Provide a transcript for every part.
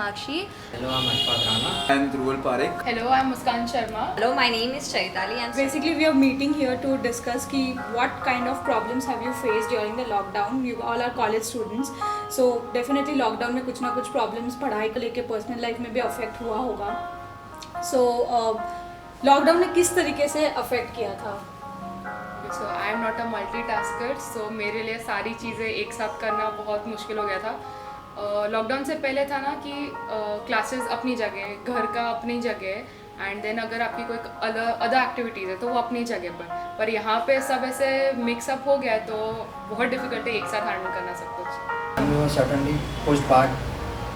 Kamakshi. Hello, I'm Ashfaq Rana. I'm Dhruval Parekh. Hello, I'm Muskan Sharma. Hello, my name is Chaitali. And Basically, we are meeting here to discuss ki what kind of problems have you faced during the lockdown. You all are college students, so definitely lockdown में कुछ ना कुछ problems पढ़ाई को लेके personal life में भी affect हुआ होगा. So lockdown ने किस तरीके से affect किया था? So I am not a multitasker, so मेरे लिए सारी चीज़ें एक साथ करना बहुत मुश्किल हो गया था. लॉकडाउन से पहले था ना कि क्लासेस अपनी जगह, घर का अपनी जगह, एंड देन अगर आपकी कोई अदर एक्टिविटीज़ है तो वो अपनी जगह पर यहाँ पे सब ऐसे मिक्सअप हो गया तो बहुत डिफिकल्ट है एक साथ हैंडल करना सब कुछ. And we were certainly pushed back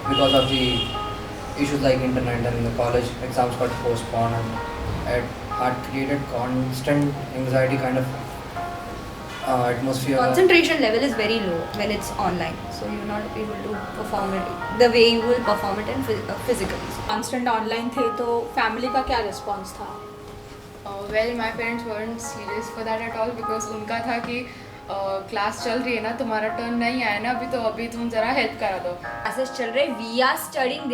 because of the issues like internet and the college exams got postponed, and it had created constant anxiety kind of atmosphere. concentration level is very low when it's online, so you're not able to perform it the way you will perform it in physically. Constant online थे तो family का क्या response था? Well my parents weren't serious for that at all because उनका था कि class चल रही है ना, तुम्हारा टर्न नहीं आया ना अभी, तो अभी तुम ज़रा हेल्प करा दो. क्लासेस चल रहे, we are studying,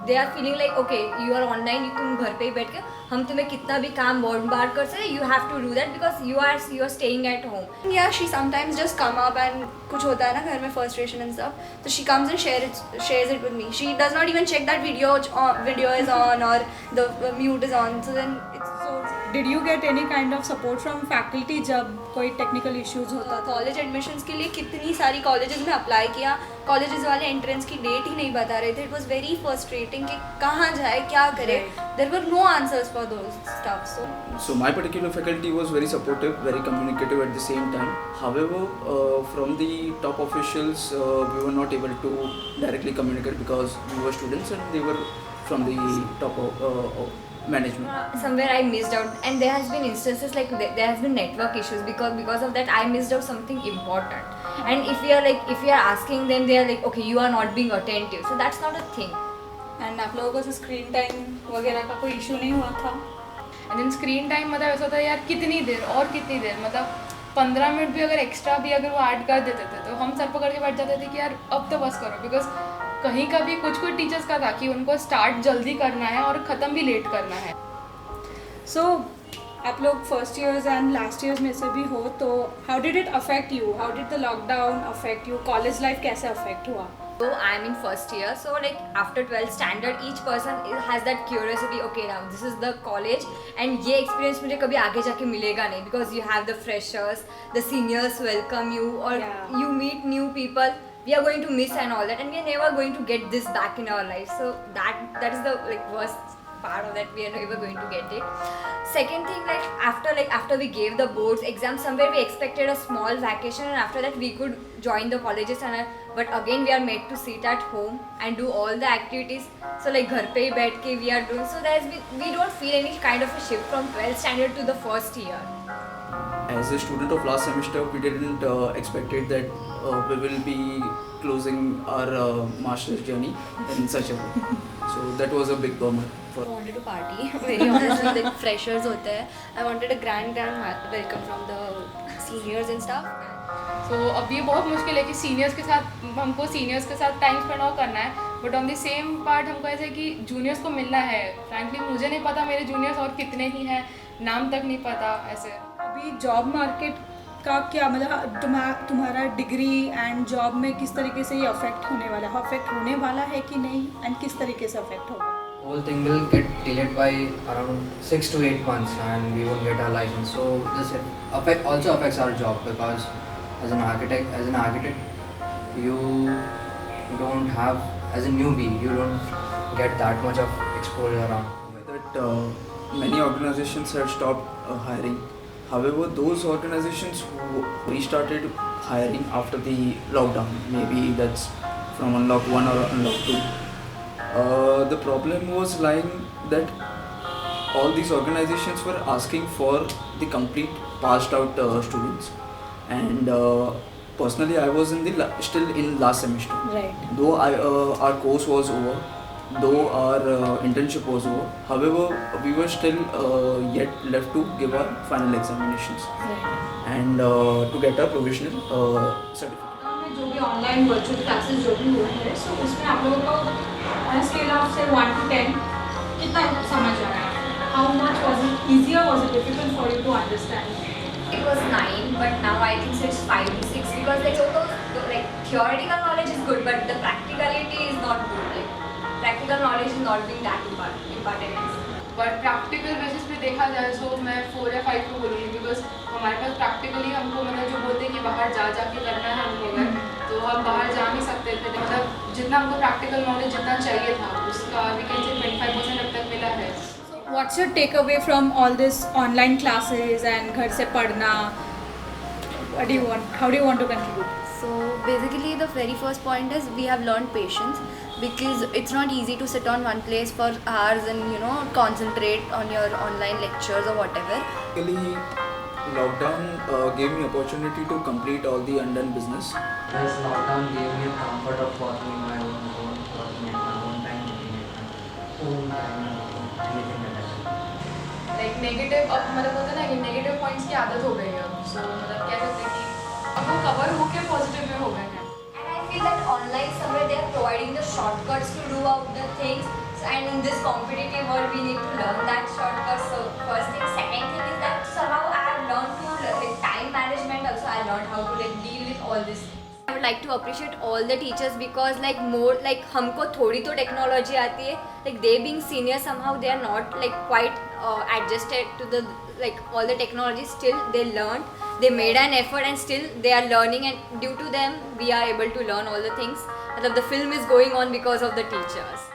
they are feeling like okay you are online, तुम घर पे ही बैठ के हम तुम्हें कितना भी काम बोmbard कर सकते, you have to do that because you are staying at home. या she sometimes just come up and कुछ होता है ना घर में फ्रस्ट्रेशन एंड स्टफ, तो she comes and shares it with me. She does not even check that video is on और the mute is on, so then it's so. Did you get any kind of support from faculty जब कोई technical issues होता था? College admissions के लिए कितनी सारी colleges में अप्लाई किया, कॉलेजेस वाले एंट्रेंस की डेट ही नहीं बता रहे थे. इट वॉज वेरी फ्रस्ट्रेटिंग कि कहाँ जाए क्या करे. There were no answers for those stuff. So my particular faculty was very supportive, very communicative at the same time. However, from the top officials, we were not able to directly communicate because we were students and they were from the top management. Somewhere I missed out, and there has been instances like there has been network issues because of that I missed out something important. And if we are asking them, they are like okay you are not being attentive, so that's not a thing. And आप लोगों को screen time वगैरह का कोई issue नहीं हुआ था? And then screen time मतलब ऐसा था यार कितनी देर और कितनी देर, मतलब 15 मिनट भी अगर एक्स्ट्रा भी अगर वो ऐड कर देते थे तो हम सर पकड़ के बैठ जाते थे कि यार अब तो बस करो. बिकॉज कहीं का भी कुछ टीचर्स का था कि उनको स्टार्ट जल्दी करना है और ख़त्म भी लेट करना है. So आप लोग first years and last years में से भी हो, तो how did it affect you? How did the lockdown affect you? College life कैसे अफेक्ट हुआ? So I'm in first year, so like after 12th standard each person has that curiosity, okay now this is the college and ये experience मुझे कभी आगे जाके मिलेगा नहीं because you have the freshers, the seniors welcome you or you meet new people, we are going to miss and all that, and we are never going to get this back in our life. So that is the like worst part of that, we are never going to get it. Second thing, after we gave the boards exam, somewhere we expected a small vacation and after that we could join the colleges but again we are made to sit at home and do all the activities. So like घर पे ही बैठ के we are doing, so we don't feel any kind of a shift from 12th standard to the first year. As a student of last semester, we didn't expected that we will be closing our master's journey in such a way. So that was a big bummer. I wanted to party, very honestly. Like freshers होते हैं, I wanted a grand welcome from the seniors and stuff. तो अब ये बहुत मुश्किल है कि seniors के साथ टाइम स्पेंड और करना है, but on the same part हमको ऐसे कि जूनियर्स को मिलना है. फ्रैंकली मुझे नहीं पता मेरे जूनियर्स और कितने ही हैं, नाम तक नहीं पता ऐसे. अभी जॉब मार्केट का क्या मतलब तुम्हारा डिग्री एंड जॉब में किस तरीके से ये अफेक्ट होने वाला है कि नहीं, एंड किस तरीके से अफेक्ट होगा? Whole thing will get delayed by around 6 to 8 months and we won't get our license. So this also affects our job because as an architect you don't have, as a newbie you don't get that much of exposure around. That many organizations have stopped hiring. However, those organizations who restarted hiring after the lockdown, maybe that's from unlock 1 or unlock 2, the problem was lying that all these organizations were asking for the complete passed out students, and personally I was still in last semester. Right. Though our course was over, though our internship was over, however we were still yet left to give our final examinations. Right. And to get our provisional certificate. जो भी online virtual classes जो भी हुए हैं, सो उसमें आप लोगों को on a scale of say 1 to 10, कितना समझ आया? How much was it easy or was it difficult for you to understand? It was 9, but now I think so it's 5 to 6 because like so like theoretical knowledge is good, but the practicality is not good. Like practical knowledge is not being that important. But practical basis पे देखा जाए तो मैं 4 या 5 को बोलूँगी because हमारे पास practically हमको मतलब जो बोलते हैं कि बाहर जा के करना है हमको अगर तो हम बाहर जा नहीं सकते थे मतलब जितना हमको प्रैक्टिकल नॉलेज जितना चाहिए था उसका वी कैन से 25% अब तक मिला है. What's your takeaway from all this online classes and घर से पढ़ना? What do you want? How do you want to contribute? So basically the very first point is we have learned patience because it's not easy to sit on one place for hours and concentrate on your online lectures or whatever. Basically, lockdown gave me opportunity to complete all the undone business. This lockdown gave me a comfort of working in my own home, working at my own time, working at my own time, anything like that. Like negative अब मतलब होता है ना कि negative points की आदत हो गई है अब सो मतलब कह सकते हैं कि अब वो कवर होके पॉजिटिव में हो गए हैं. And I feel that online somewhere they are providing the shortcuts to do out the things. So, and in this competitive world, we need to learn that shortcuts. So first thing, second thing is that somehow I have learned to like time management. Also, I learned how to like deal with all this. I would like to appreciate all the teachers because like more like हमको थोड़ी तो technology आती है like they being senior somehow they are not like quite adjusted to the like all the technology still they learned they made an effort and still they are learning and due to them we are able to learn all the things मतलब the film is going on because of the teachers.